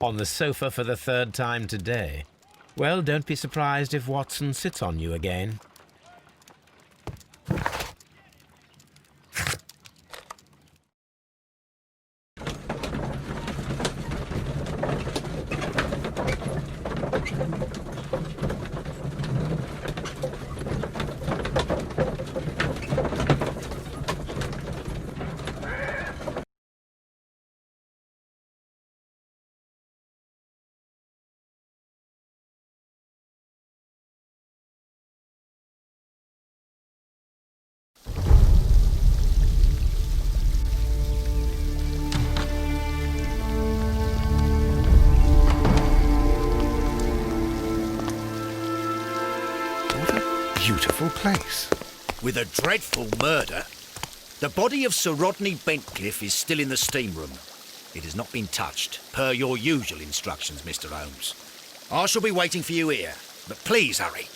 On the sofa for the third time today. Well, don't be surprised if Watson sits on you again. Beautiful place. With a dreadful murder. The body of Sir Rodney Bentcliffe is still in the steam room. It has not been touched, per your usual instructions, Mr. Holmes. I shall be waiting for you here, but please hurry.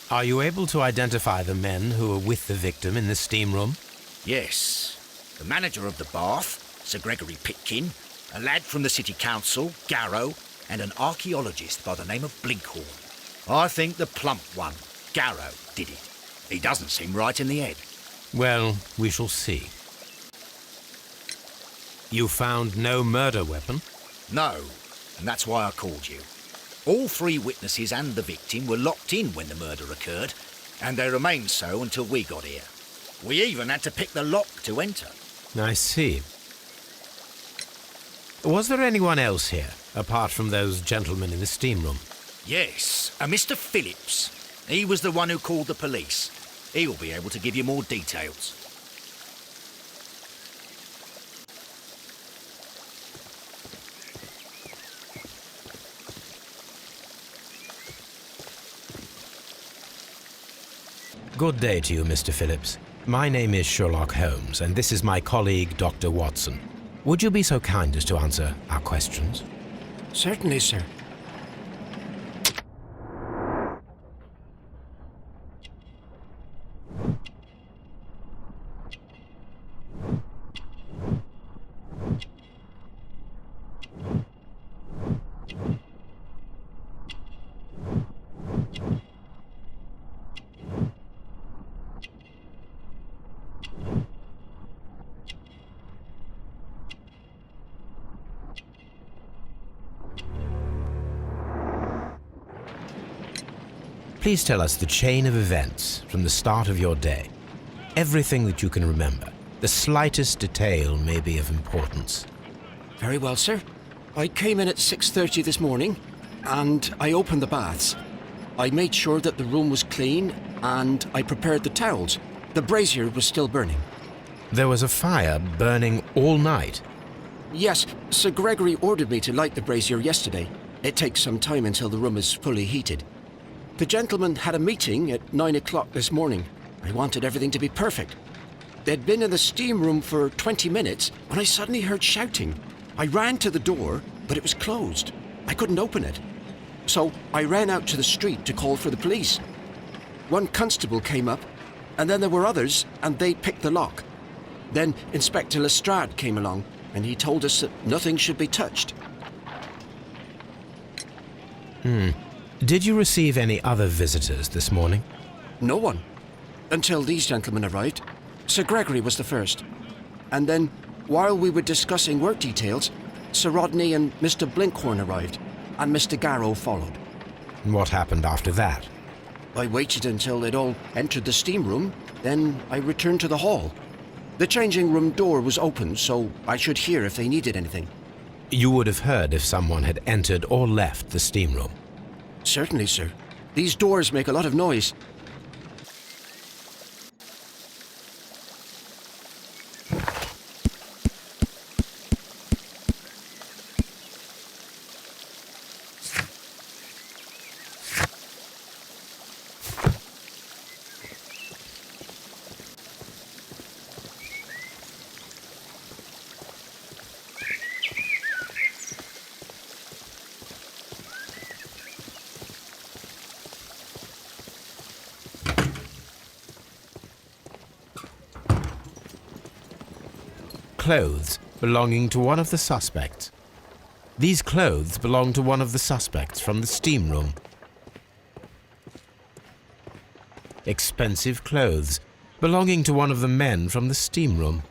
Are you able to identify the men who were with the victim in the steam room? Yes. The manager of the bath, Sir Gregory Pitkin, a lad from the City Council, Garrow, and an archaeologist by the name of Blinkhorn. I think the plump one, Garrow, did it. He doesn't seem right in the head. Well, we shall see. You found no murder weapon? No, and that's why I called you. All three witnesses and the victim were locked in when the murder occurred, and they remained so until we got here. We even had to pick the lock to enter. I see. Was there anyone else here, apart from those gentlemen in the steam room? Yes, a Mr. Phillips. He was the one who called the police. He'll be able to give you more details. Good day to you, Mr. Phillips. My name is Sherlock Holmes, and this is my colleague, Dr. Watson. Would you be so kind as to answer our questions? Certainly, sir. Please tell us the chain of events from the start of your day. Everything that you can remember. The slightest detail may be of importance. Very well, sir. I came in at 6:30 this morning, and I opened the baths. I made sure that the room was clean, and I prepared the towels. The brazier was still burning. There was a fire burning all night. Yes, Sir Gregory ordered me to light the brazier yesterday. It takes some time until the room is fully heated. The gentlemen had a meeting at 9 o'clock this morning. I wanted everything to be perfect. They'd been in the steam room for 20 minutes when I suddenly heard shouting. I ran to the door, but it was closed. I couldn't open it. So I ran out to the street to call for the police. One constable came up, and then there were others, and they picked the lock. Then Inspector Lestrade came along, and he told us that nothing should be touched. Did you receive any other visitors this morning? No one. Until these gentlemen arrived. Sir Gregory was the first. And then, while we were discussing work details, Sir Rodney and Mr. Blinkhorn arrived, and Mr. Garrow followed. What happened after that? I waited until they'd all entered the steam room, then I returned to the hall. The changing room door was open, so I should hear if they needed anything. You would have heard if someone had entered or left the steam room. Certainly, sir. These doors make a lot of noise. Clothes belonging to one of the suspects. These clothes belong to one of the suspects from the steam room. Expensive clothes belonging to one of the men from the steam room.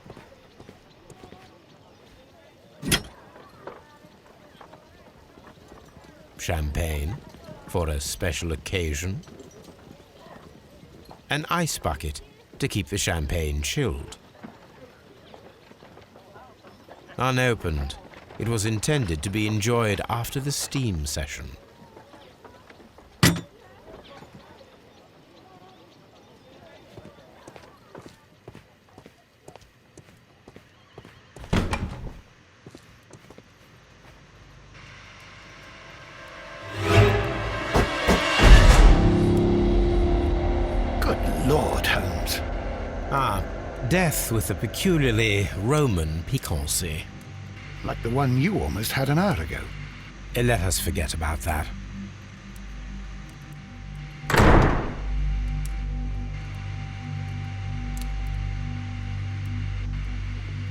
Champagne for a special occasion. An ice bucket to keep the champagne chilled. Unopened, it was intended to be enjoyed after the steam session. Good Lord, Holmes. Death with a peculiarly Roman piquancy. Like the one you almost had an hour ago. Let us forget about that.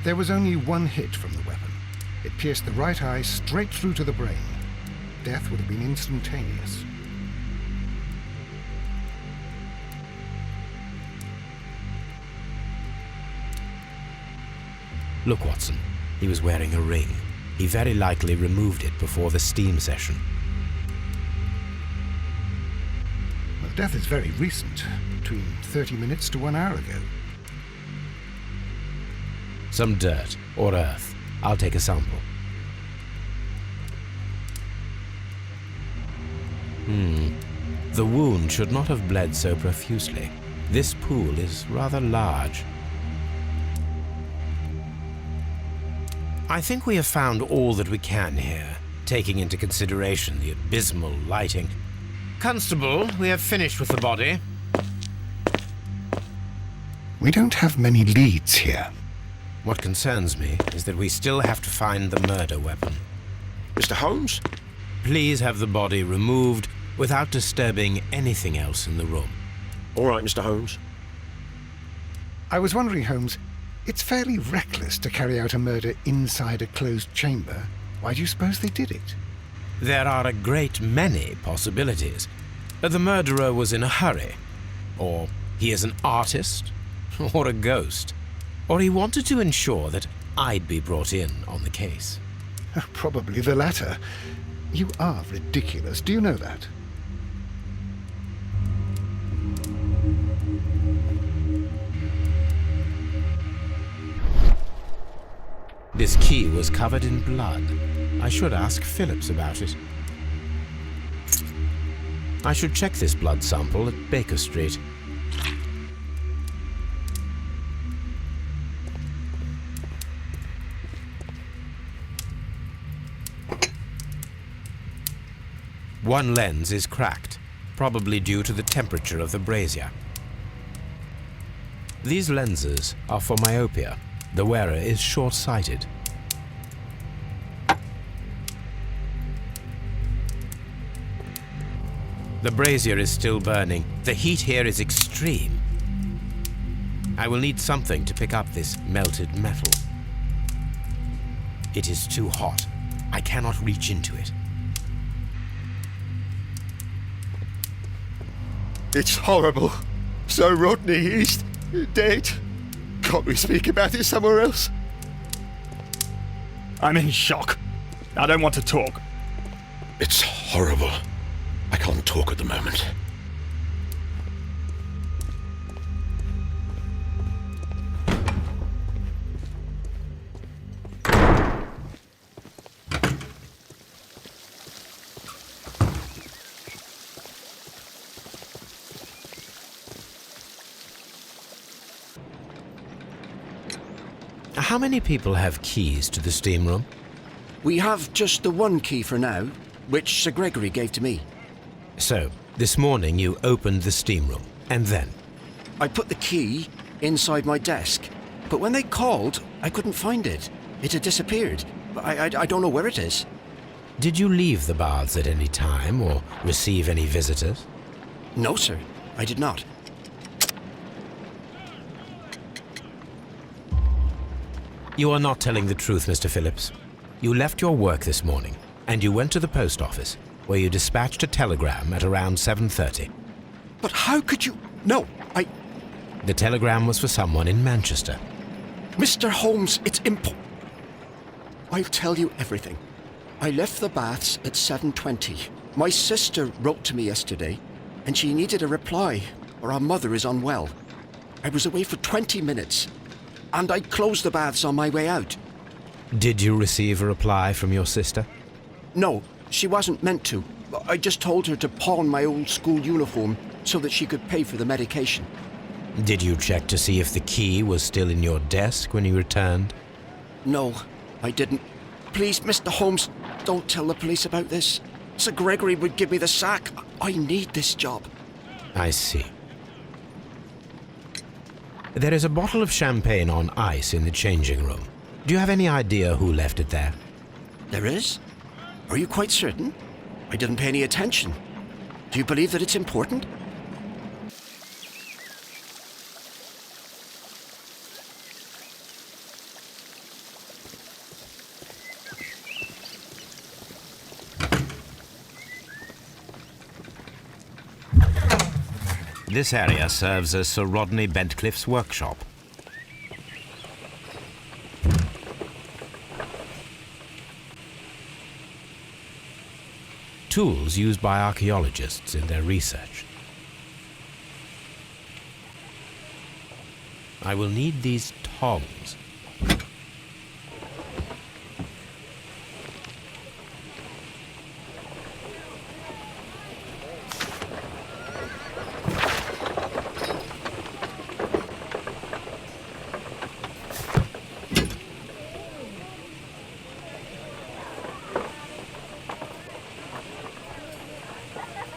There was only one hit from the weapon. It pierced the right eye straight through to the brain. Death would have been instantaneous. Look, Watson. He was wearing a ring. He very likely removed it before the steam session. Well, death is very recent, between 30 minutes to 1 hour ago. Some dirt or earth. I'll take a sample. The wound should not have bled so profusely. This pool is rather large. I think we have found all that we can here, taking into consideration the abysmal lighting. Constable, we have finished with the body. We don't have many leads here. What concerns me is that we still have to find the murder weapon. Mr. Holmes? Please have the body removed without disturbing anything else in the room. All right, Mr. Holmes. I was wondering, Holmes, it's fairly reckless to carry out a murder inside a closed chamber. Why do you suppose they did it? There are a great many possibilities. The murderer was in a hurry, or he is an artist, or a ghost, or he wanted to ensure that I'd be brought in on the case. Probably the latter. You are ridiculous. Do you know that? This key was covered in blood. I should ask Phillips about it. I should check this blood sample at Baker Street. One lens is cracked, probably due to the temperature of the brazier. These lenses are for myopia. The wearer is short-sighted. The brazier is still burning. The heat here is extreme. I will need something to pick up this melted metal. It is too hot. I cannot reach into it. It's horrible. So Rodney, he's dead. Can't we speak about it somewhere else? I'm in shock. I don't want to talk. It's horrible. I can't talk at the moment. How many people have keys to the steam room? We have just the one key for now, which Sir Gregory gave to me. So, this morning you opened the steam room, and then? I put the key inside my desk, but when they called, I couldn't find it. It had disappeared. I don't know where it is. Did you leave the baths at any time or receive any visitors? No, sir, I did not. You are not telling the truth, Mr. Phillips. You left your work this morning, and you went to the post office, where you dispatched a telegram at around 7:30. But how could you... No, The telegram was for someone in Manchester. Mr. Holmes, it's I'll tell you everything. I left the baths at 7:20. My sister wrote to me yesterday, and she needed a reply, or our mother is unwell. I was away for 20 minutes, and I closed the baths on my way out. Did you receive a reply from your sister? No, she wasn't meant to. I just told her to pawn my old school uniform so that she could pay for the medication. Did you check to see if the key was still in your desk when you returned? No, I didn't. Please, Mr. Holmes, don't tell the police about this. Sir Gregory would give me the sack. I need this job. I see. There is a bottle of champagne on ice in the changing room. Do you have any idea who left it there? There is? Are you quite certain? I didn't pay any attention. Do you believe that it's important? This area serves as Sir Rodney Bentcliffe's workshop. Tools used by archaeologists in their research. I will need these tongs.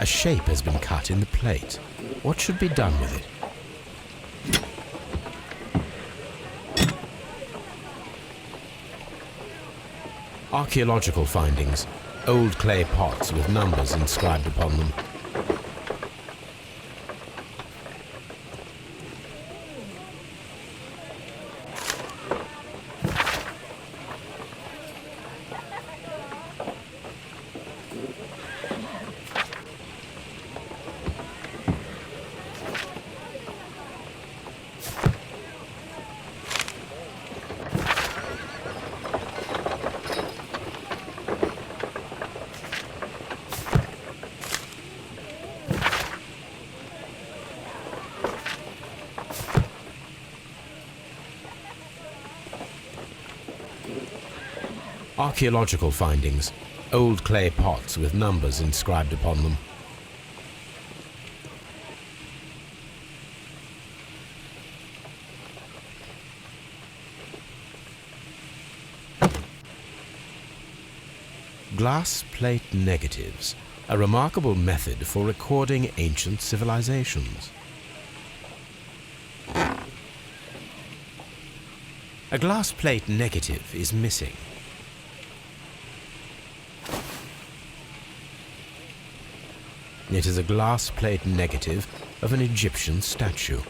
A shape has been cut in the plate. What should be done with it? Archaeological findings. Old clay pots with numbers inscribed upon them. Archaeological findings. Old clay pots with numbers inscribed upon them. Glass plate negatives, a remarkable method for recording ancient civilizations. A glass plate negative is missing. It is a glass plate negative of an Egyptian statue.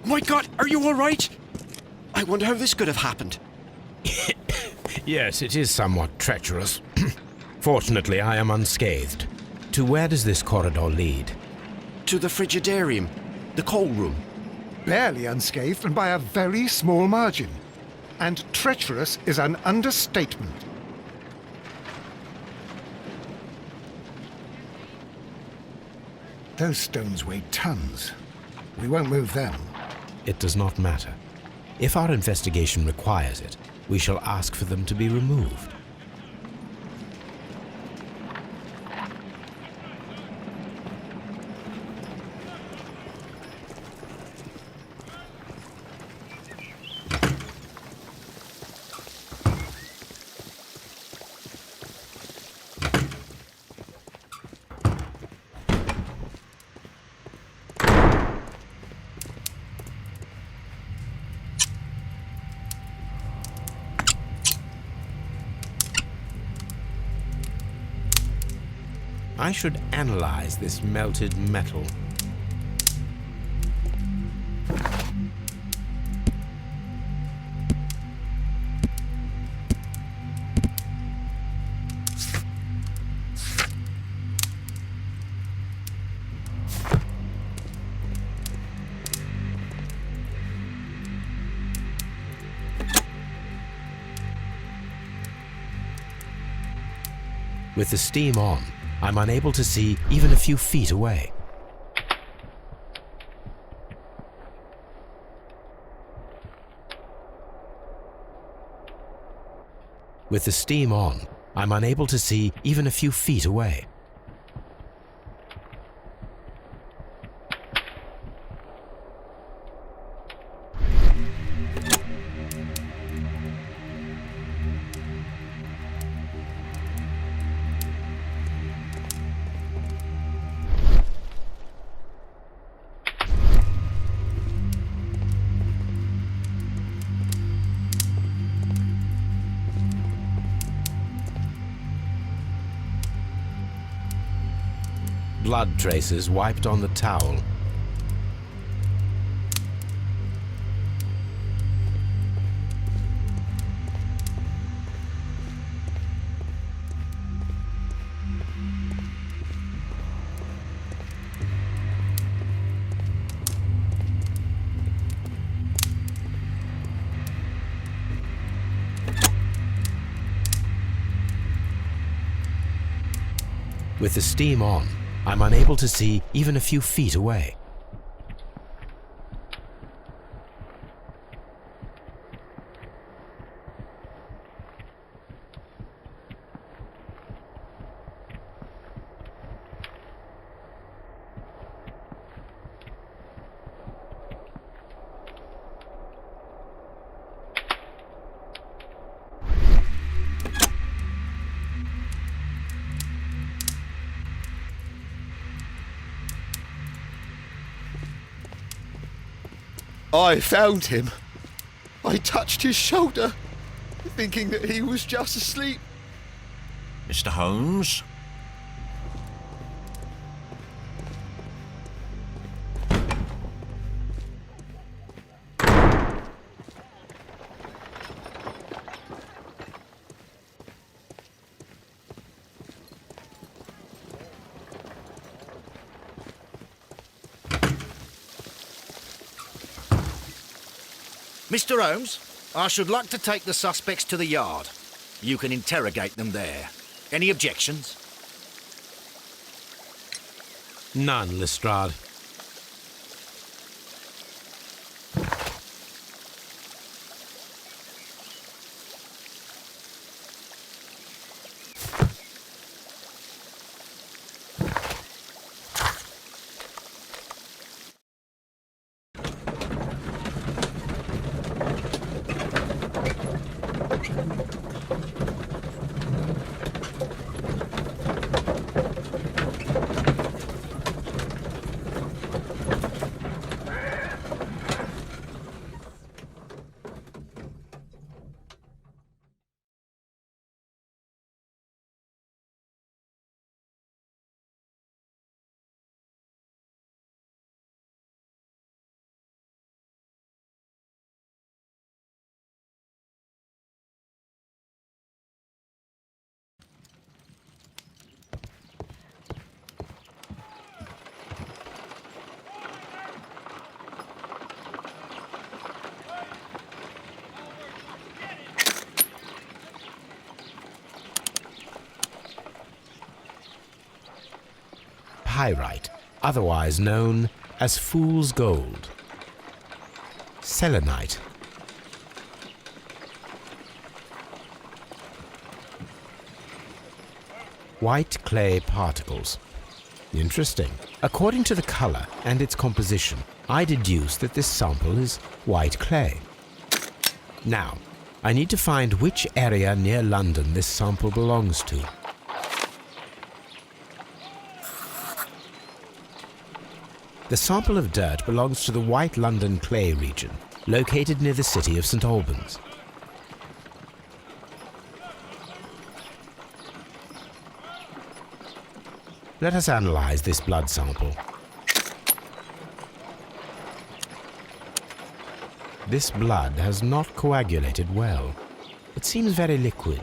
My God, are you all right? I wonder how this could have happened. Yes, it is somewhat treacherous. Fortunately, I am unscathed. To where does this corridor lead? To the frigidarium, the coal room. Barely unscathed and by a very small margin. And treacherous is an understatement. Those stones weigh tons. We won't move them. It does not matter. If our investigation requires it, we shall ask for them to be removed. I should analyze this melted metal. With the steam on, I'm unable to see even a few feet away. With the steam on, I'm unable to see even a few feet away. Blood traces wiped on the towel. With the steam on, I'm unable to see even a few feet away. I found him. I touched his shoulder, thinking that he was just asleep. Mr. Holmes? Mr. Holmes, I should like to take the suspects to the yard. You can interrogate them there. Any objections? None, Lestrade. Pyrite, otherwise known as fool's gold. Selenite. White clay particles. Interesting. According to the color and its composition, I deduce that this sample is white clay. Now, I need to find which area near London this sample belongs to. The sample of dirt belongs to the White London clay region, located near the city of St. Albans. Let us analyze this blood sample. This blood has not coagulated well. It seems very liquid.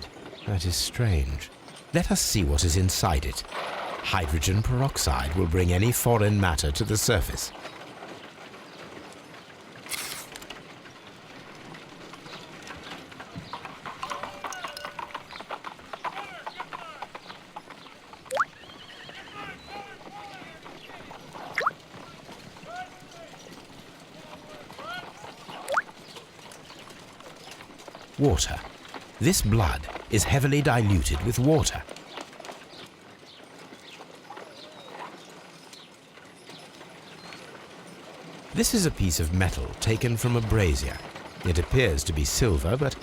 That is strange. Let us see what is inside it. Hydrogen peroxide will bring any foreign matter to the surface. Water. This blood is heavily diluted with water. This is a piece of metal taken from a brazier. It appears to be silver, but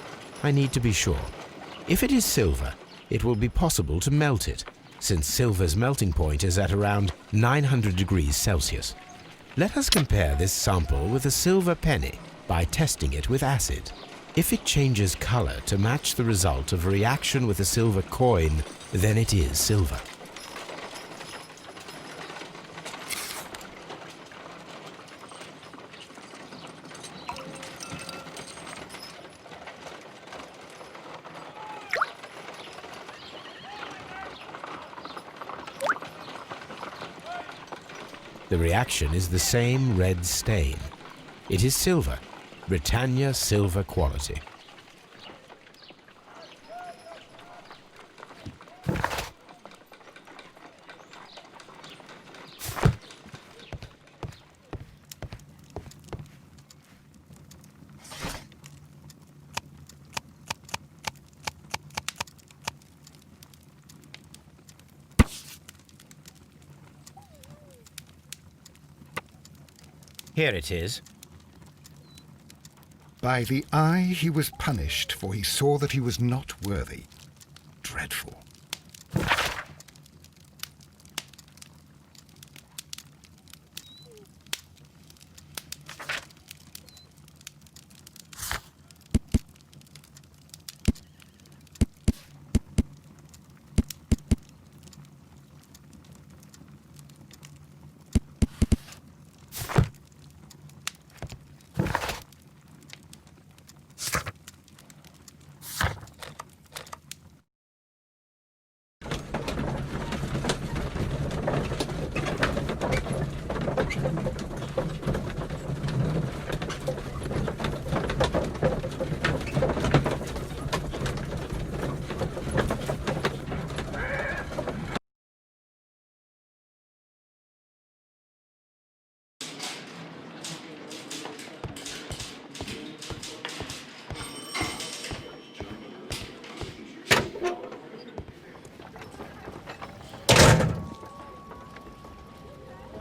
I need to be sure. If it is silver, it will be possible to melt it, since silver's melting point is at around 900 degrees Celsius. Let us compare this sample with a silver penny by testing it with acid. If it changes color to match the result of a reaction with a silver coin, then it is silver. The reaction is the same red stain. It is silver. Britannia silver quality. Here it is. By the eye he was punished, for he saw that he was not worthy. Dreadful.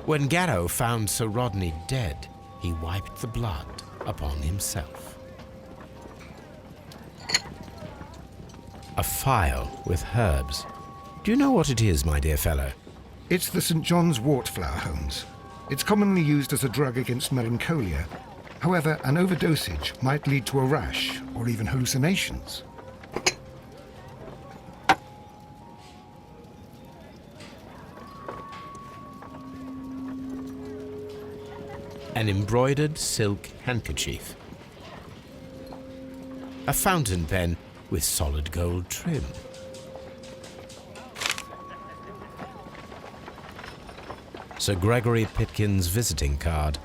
When Garrow found Sir Rodney dead, he wiped the blood upon himself. A phial with herbs. Do you know what it is, my dear fellow? It's the St. John's wort flower, Holmes. It's commonly used as a drug against melancholia. However, an overdosage might lead to a rash or even hallucinations. An embroidered silk handkerchief. A fountain pen with solid gold trim. Sir Gregory Pitkin's visiting card.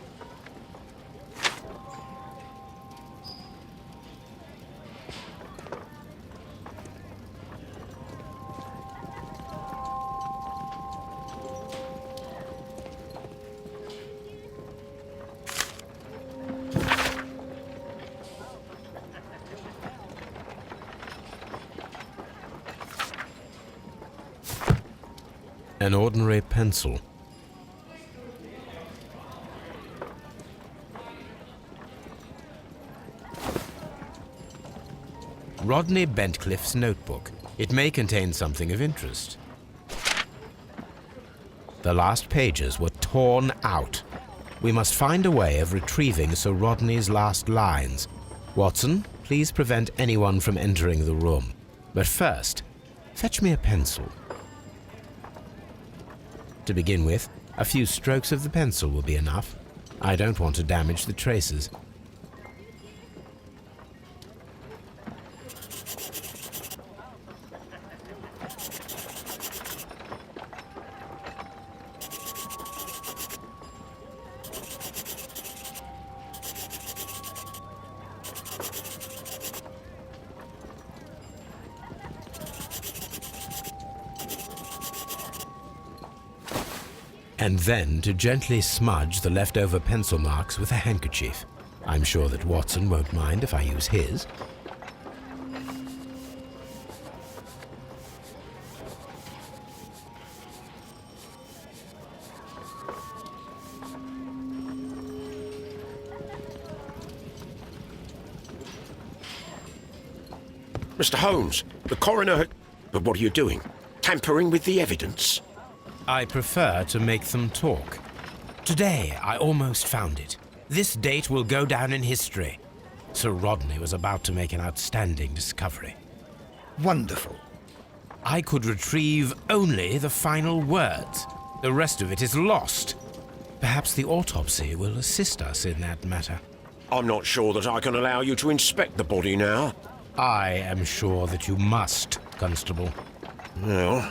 An ordinary pencil. Rodney Bentcliffe's notebook. It may contain something of interest. The last pages were torn out. We must find a way of retrieving Sir Rodney's last lines. Watson, please prevent anyone from entering the room. But first, fetch me a pencil. To begin with, a few strokes of the pencil will be enough. I don't want to damage the traces. And then to gently smudge the leftover pencil marks with a handkerchief. I'm sure that Watson won't mind if I use his. Mr. Holmes, the coroner... But what are you doing? Tampering with the evidence? I prefer to make them talk. Today, I almost found it. This date will go down in history. Sir Rodney was about to make an outstanding discovery. Wonderful. I could retrieve only the final words. The rest of it is lost. Perhaps the autopsy will assist us in that matter. I'm not sure that I can allow you to inspect the body now. I am sure that you must, Constable. Well...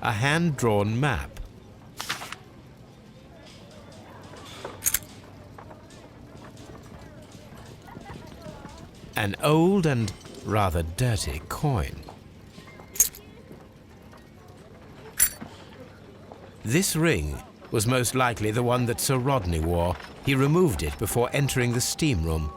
A hand-drawn map. An old and rather dirty coin. This ring was most likely the one that Sir Rodney wore. He removed it before entering the steam room.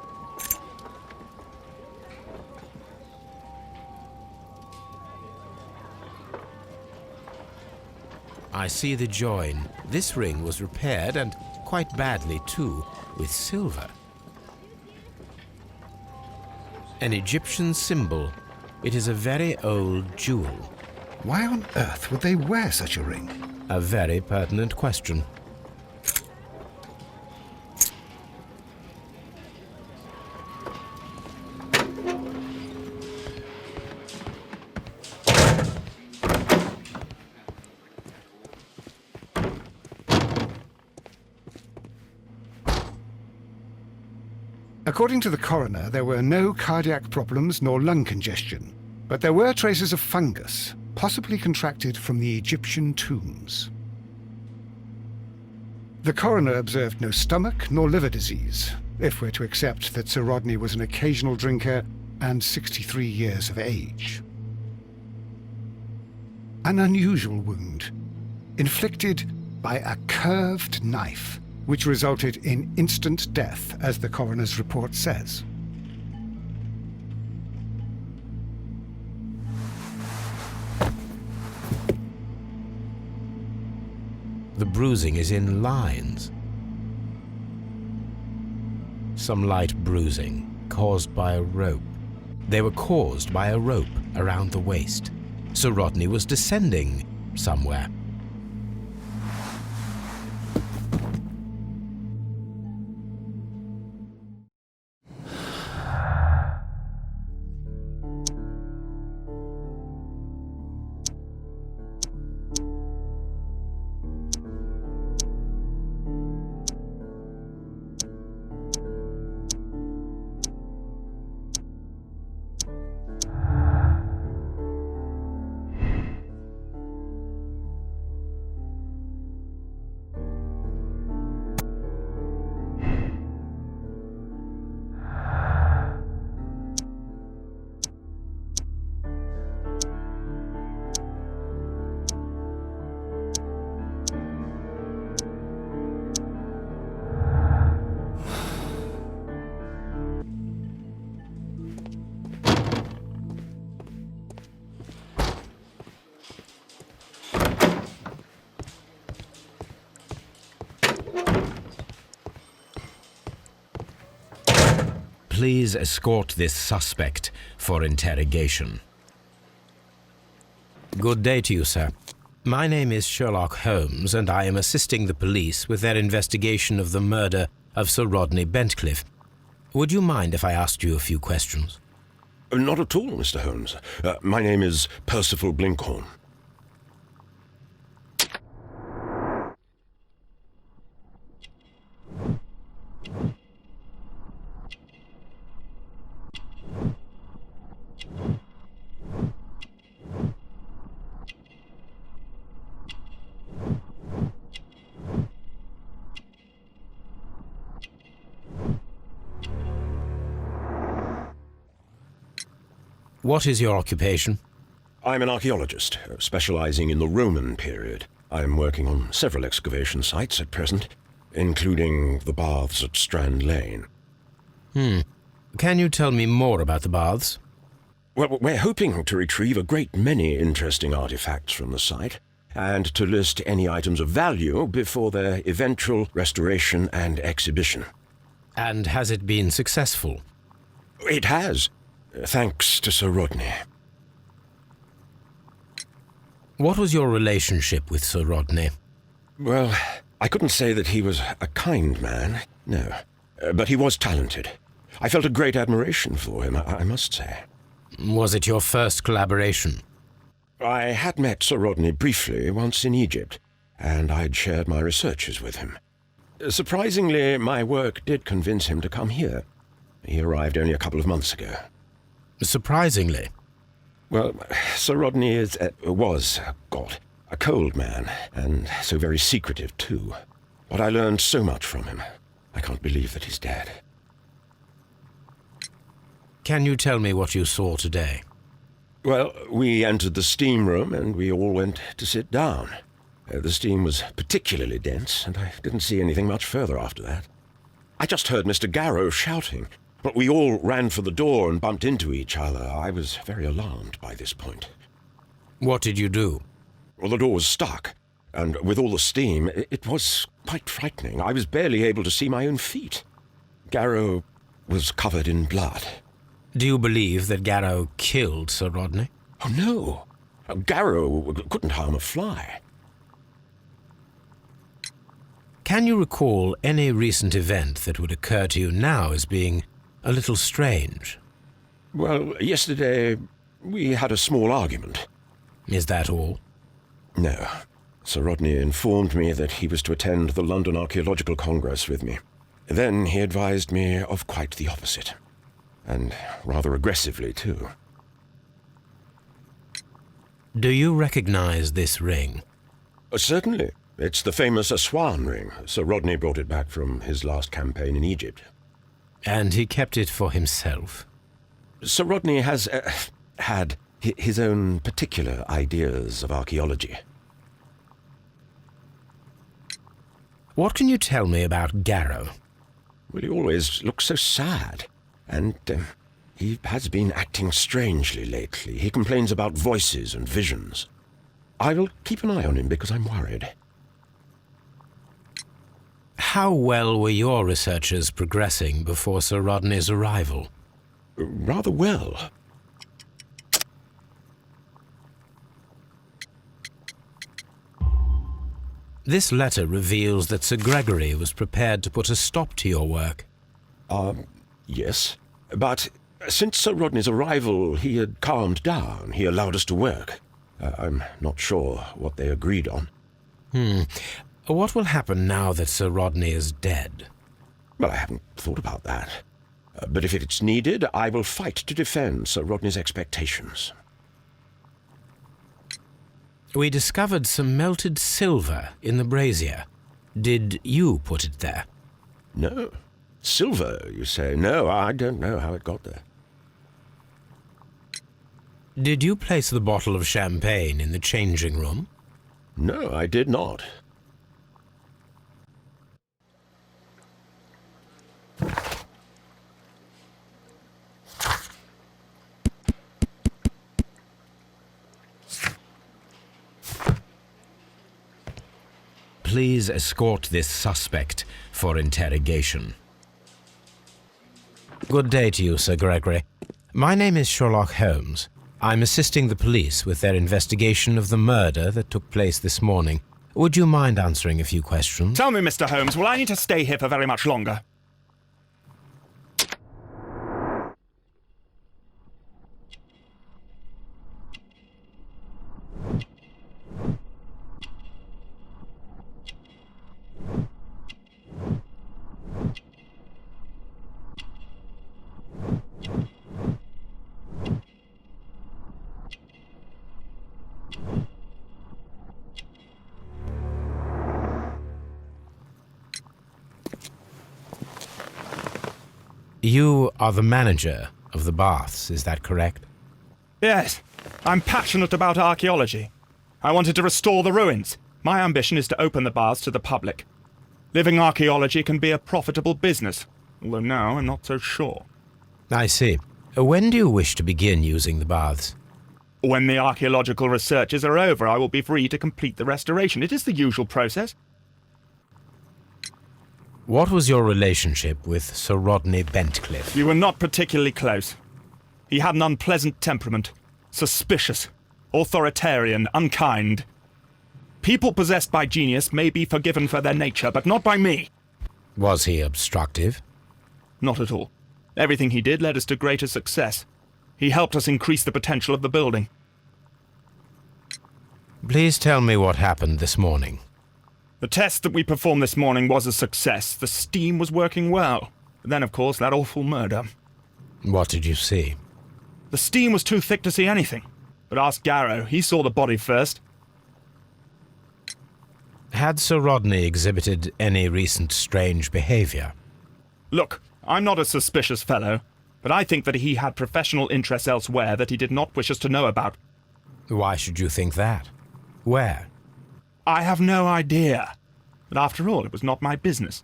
I see the join. This ring was repaired, and quite badly too, with silver. An Egyptian symbol. It is a very old jewel. Why on earth would they wear such a ring? A very pertinent question. According to the coroner, there were no cardiac problems nor lung congestion, but there were traces of fungus, possibly contracted from the Egyptian tombs. The coroner observed no stomach nor liver disease, if we're to accept that Sir Rodney was an occasional drinker and 63 years of age. An unusual wound, inflicted by a curved knife, which resulted in instant death, as the coroner's report says. The bruising is in lines. Some light bruising, caused by a rope. They were caused by a rope around the waist. Sir Rodney was descending somewhere. Please escort this suspect for interrogation. Good day to you, sir. My name is Sherlock Holmes, and I am assisting the police with their investigation of the murder of Sir Rodney Bentcliffe. Would you mind if I asked you a few questions? Not at all, Mr. Holmes. My name is Percival Blinkhorn. What is your occupation? I'm an archaeologist, specializing in the Roman period. I'm working on several excavation sites at present, including the baths at Strand Lane. Can you tell me more about the baths? Well, we're hoping to retrieve a great many interesting artifacts from the site, and to list any items of value before their eventual restoration and exhibition. And has it been successful? It has, thanks to Sir Rodney. What was your relationship with Sir Rodney? Well, I couldn't say that he was a kind man, no. But he was talented. I felt a great admiration for him, I must say. Was it your first collaboration? I had met Sir Rodney briefly once in Egypt, and I'd shared my researches with him. Surprisingly, my work did convince him to come here. He arrived only a couple of months ago. Surprisingly? Well, Sir Rodney was a cold man, and so very secretive too. But I learned so much from him. I can't believe that he's dead. Can you tell me what you saw today? Well, we entered the steam room and we all went to sit down. The steam was particularly dense, and I didn't see anything much further after that. I just heard Mr. Garrow shouting, but we all ran for the door and bumped into each other. I was very alarmed by this point. What did you do? Well, the door was stuck, and with all the steam, it was quite frightening. I was barely able to see my own feet. Garrow was covered in blood. Do you believe that Garrow killed Sir Rodney? Oh, no. Garrow couldn't harm a fly. Can you recall any recent event that would occur to you now as being a little strange? Well, yesterday we had a small argument. Is that all? No. Sir Rodney informed me that he was to attend the London Archaeological Congress with me. Then he advised me of quite the opposite. And rather aggressively, too. Do you recognize this ring? Certainly. It's the famous Aswan ring. Sir Rodney brought it back from his last campaign in Egypt. And he kept it for himself? Sir Rodney has had his own particular ideas of archaeology. What can you tell me about Garrow? Well, he always looks so sad. And he has been acting strangely lately. He complains about voices and visions. I will keep an eye on him because I'm worried. How well were your researchers progressing before Sir Rodney's arrival? Rather well. This letter reveals that Sir Gregory was prepared to put a stop to your work. Yes. But since Sir Rodney's arrival, he had calmed down. He allowed us to work. I'm not sure what they agreed on. What will happen now that Sir Rodney is dead? Well, I haven't thought about that. But if it's needed, I will fight to defend Sir Rodney's expectations. We discovered some melted silver in the brazier. Did you put it there? No. Silver, you say? No, I don't know how it got there. Did you place the bottle of champagne in the changing room? No, I did not. Please escort this suspect for interrogation. Good day to you, Sir Gregory. My name is Sherlock Holmes. I'm assisting the police with their investigation of the murder that took place this morning. Would you mind answering a few questions? Tell me, Mr. Holmes, will I need to stay here for very much longer? You are the manager of the baths, is that correct? Yes, I'm passionate about archaeology. I wanted to restore the ruins. My ambition is to open the baths to the public. Living archaeology can be a profitable business, although now I'm not so sure. I see. When do you wish to begin using the baths? When the archaeological researches are over, I will be free to complete the restoration. It is the usual process. What was your relationship with Sir Rodney Bentcliffe? We were not particularly close. He had an unpleasant temperament, suspicious, authoritarian, unkind. People possessed by genius may be forgiven for their nature, but not by me. Was he obstructive? Not at all. Everything he did led us to greater success. He helped us increase the potential of the building. Please tell me what happened this morning. The test that we performed this morning was a success. The steam was working well. But then, of course, that awful murder. What did you see? The steam was too thick to see anything. But ask Garrow. He saw the body first. Had Sir Rodney exhibited any recent strange behavior? Look, I'm not a suspicious fellow, but I think that he had professional interests elsewhere that he did not wish us to know about. Why should you think that? Where? I have no idea. But after all, it was not my business.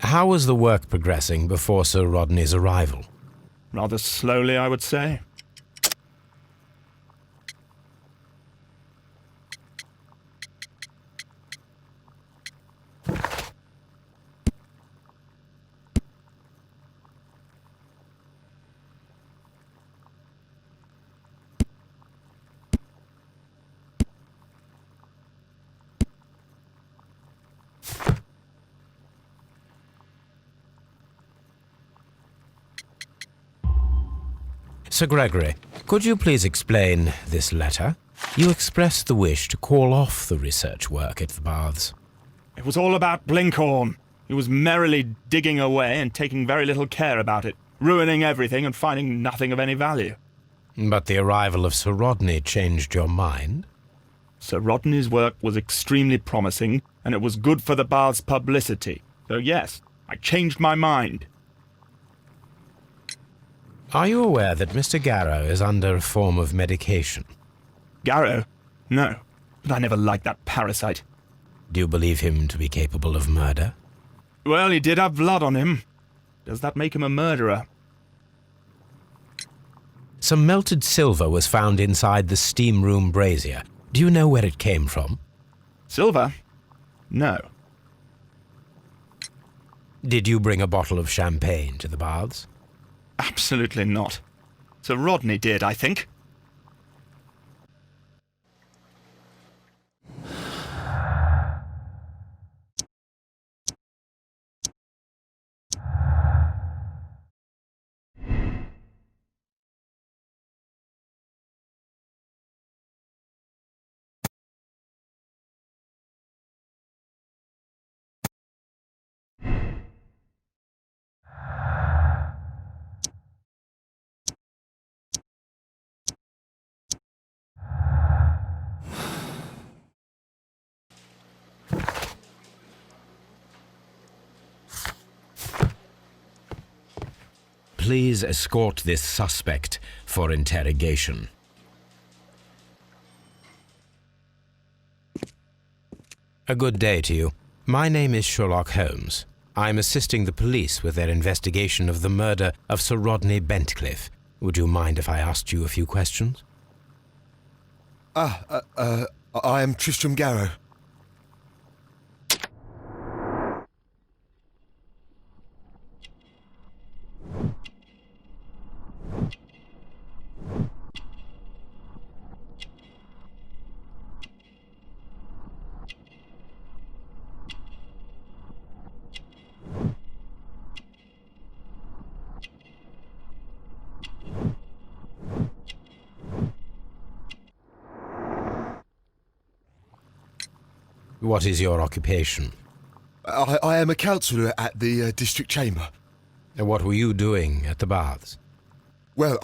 How was the work progressing before Sir Rodney's arrival? Rather slowly, I would say. Sir Gregory, could you please explain this letter? You expressed the wish to call off the research work at the baths. It was all about Blinkhorn. He was merrily digging away and taking very little care about it, ruining everything and finding nothing of any value. But the arrival of Sir Rodney changed your mind? Sir Rodney's work was extremely promising, and it was good for the bath's publicity. So yes, I changed my mind. Are you aware that Mr. Garrow is under a form of medication? Garrow? No, but I never liked that parasite. Do you believe him to be capable of murder? Well, he did have blood on him. Does that make him a murderer? Some melted silver was found inside the steam room brazier. Do you know where it came from? Silver? No. Did you bring a bottle of champagne to the baths? Absolutely not. Sir Rodney did, I think. Please escort this suspect for interrogation. A good day to you. My name is Sherlock Holmes. I'm assisting the police with their investigation of the murder of Sir Rodney Bentcliffe. Would you mind if I asked you a few questions? I am Tristram Garrow. What is your occupation? I am a councillor at the district chamber. And what were you doing at the baths? Well,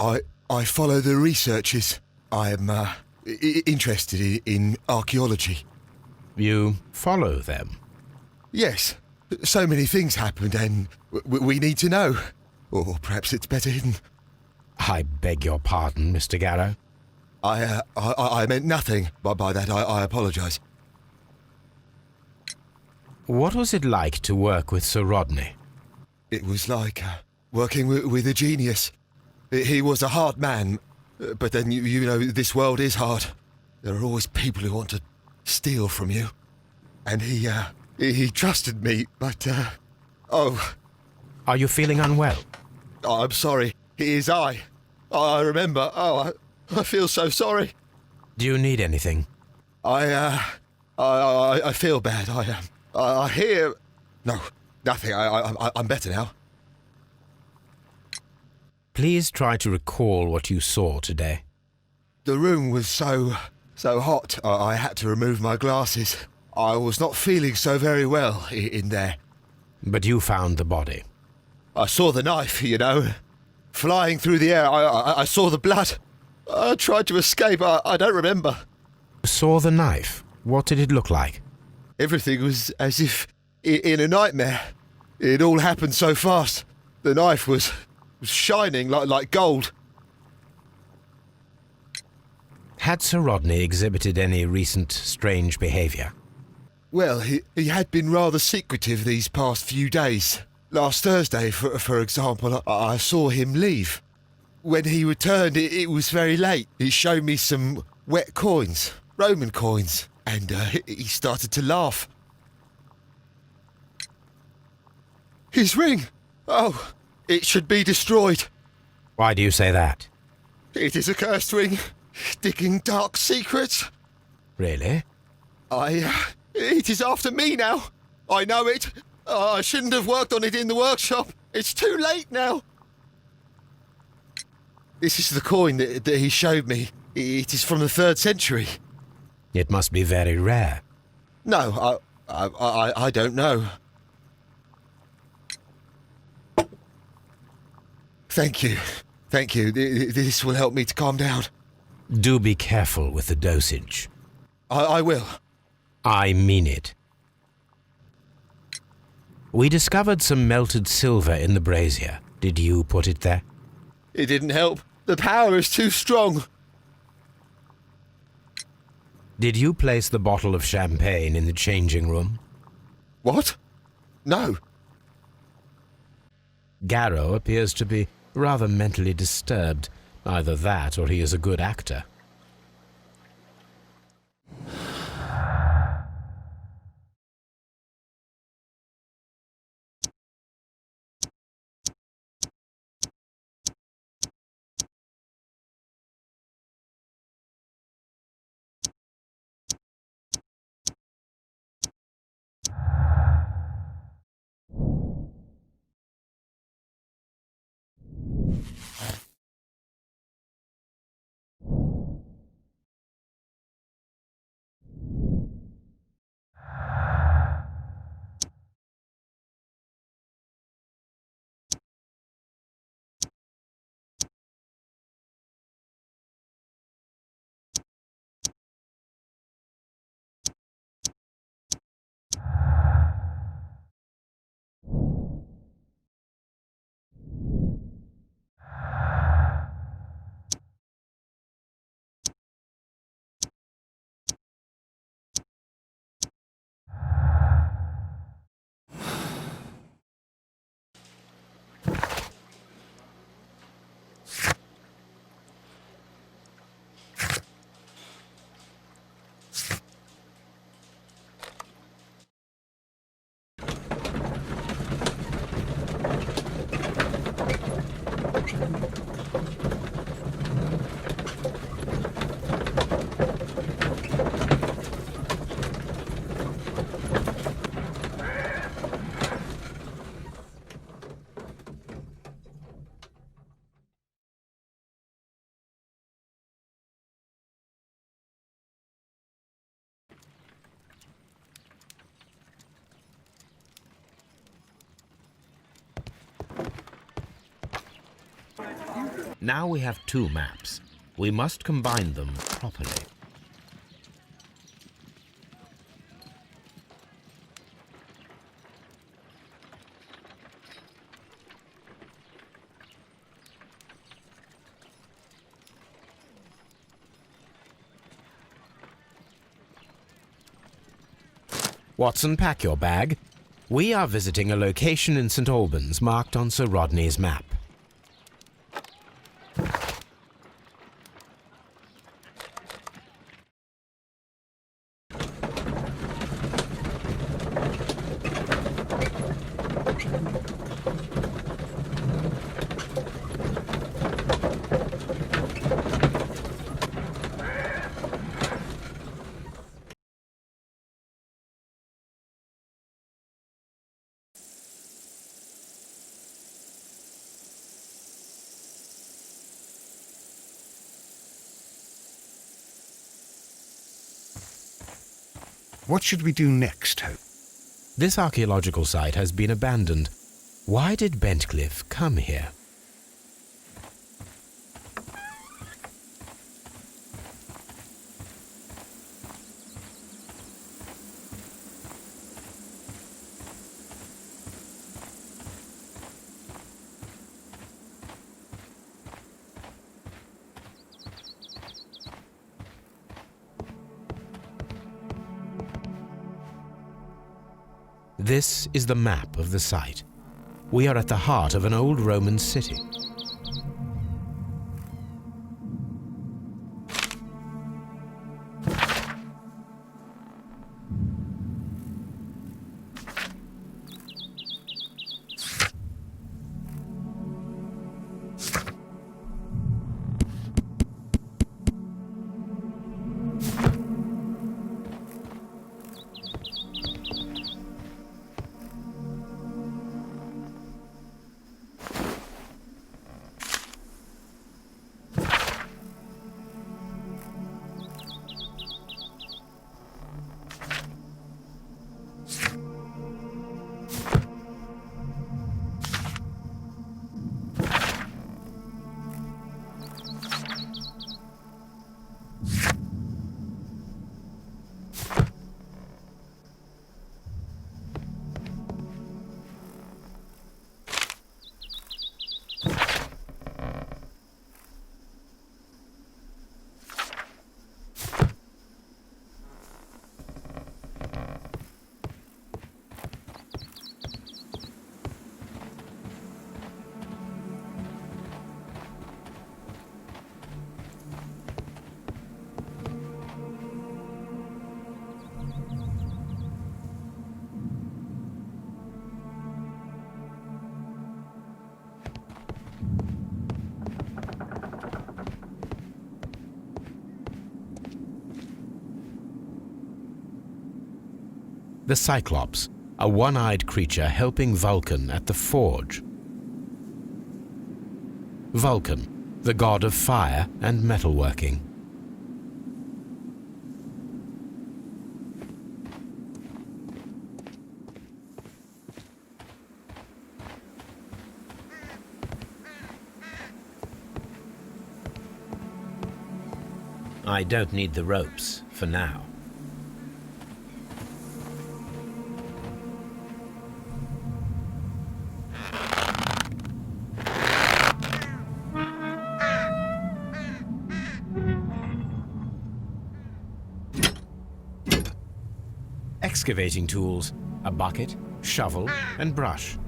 I follow the researches. I am interested in archaeology. You follow them? Yes. So many things happened and we need to know. Or perhaps it's better hidden. I beg your pardon, Mr. Garrow. I meant nothing by that. I apologise. What was it like to work with Sir Rodney? It was like working with a genius. He was a hard man, but then, you know, this world is hard. There are always people who want to steal from you. And he trusted me, but, oh... Are you feeling unwell? I'm sorry. It is I remember. Oh, I feel so sorry. Do you need anything? I feel bad. I hear... No, nothing. I'm better now. Please try to recall what you saw today. The room was so hot, I had to remove my glasses. I was not feeling so very well in there. But you found the body. I saw the knife, you know, flying through the air. I saw the blood. I tried to escape. I don't remember. Saw the knife? What did it look like? Everything was as if in a nightmare. It all happened so fast. The knife was shining like gold. Had Sir Rodney exhibited any recent strange behaviour? Well, he had been rather secretive these past few days. Last Thursday, for example, I saw him leave. When he returned, it was very late. He showed me some wet coins, Roman coins, and he started to laugh. His ring! Oh, it should be destroyed. Why do you say that? It is a cursed ring, digging dark secrets. Really? It is after me now. I know it. I shouldn't have worked on it in the workshop. It's too late now. This is the coin that he showed me. It is from the 3rd century. It must be very rare. No, I don't know. Thank you. Thank you. This will help me to calm down. Do be careful with the dosage. I will. I mean it. We discovered some melted silver in the brazier. Did you put it there? It didn't help. The power is too strong. Did you place the bottle of champagne in the changing room? What? No. Garrow appears to be rather mentally disturbed. Either that or he is a good actor. Now we have two maps. We must combine them properly. Watson, pack your bag. We are visiting a location in St. Albans marked on Sir Rodney's map. What should we do next, Hope? This archaeological site has been abandoned. Why did Bentcliffe come here? This is the map of the site. We are at the heart of an old Roman city. The Cyclops, a one-eyed creature helping Vulcan at the forge. Vulcan, the god of fire and metalworking. I don't need the ropes for now. Excavating tools, a bucket, shovel, and brush.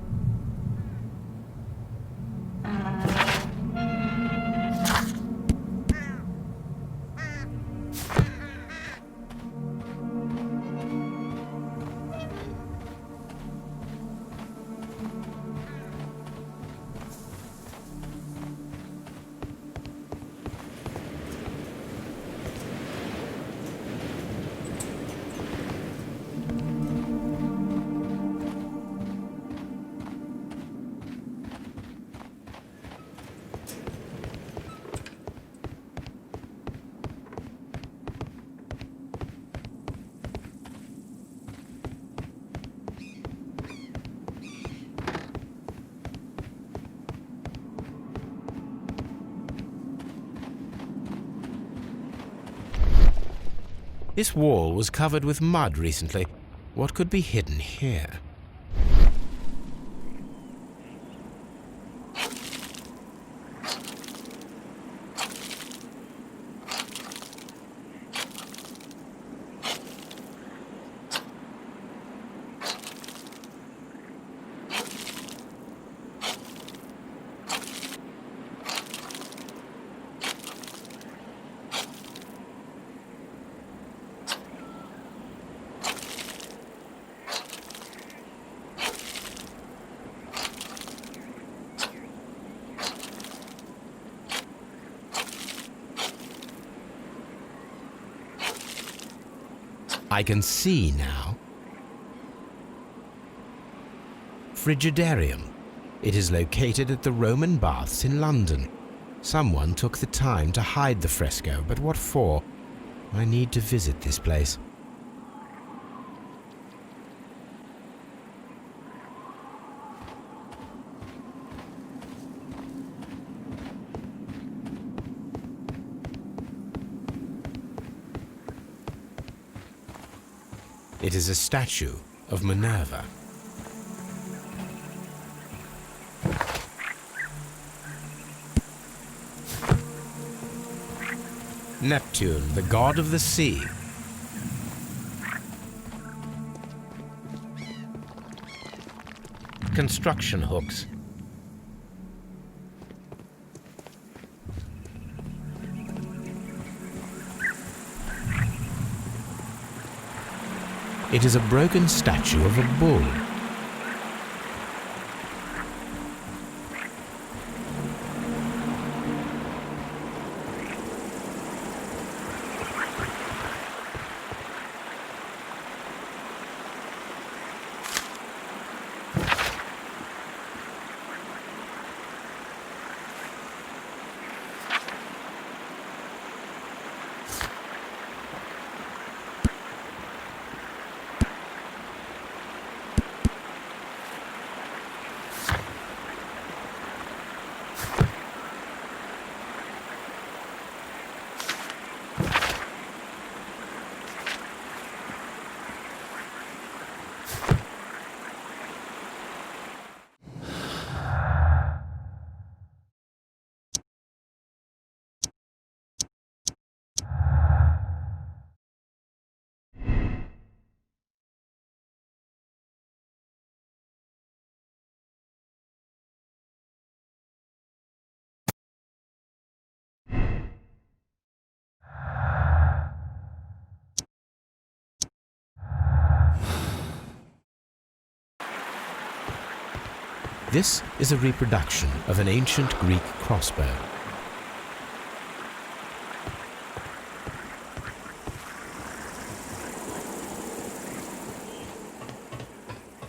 This wall was covered with mud recently. What could be hidden here? I can see now. Frigidarium. It is located at the Roman Baths in London. Someone took the time to hide the fresco, but what for? I need to visit this place. It is a statue of Minerva. Neptune, the god of the sea. Construction hooks. It is a broken statue of a bull. This is a reproduction of an ancient Greek crossbow.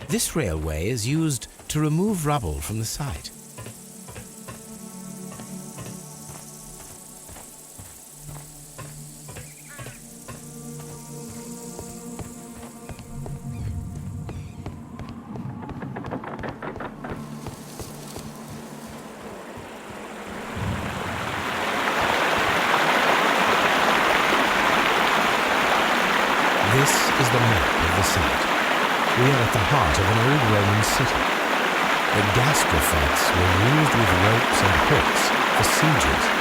This railway is used to remove rubble from the site. This is the map of the site. We are at the heart of an old Roman city. The gastrophets were used with ropes and hooks for sieges.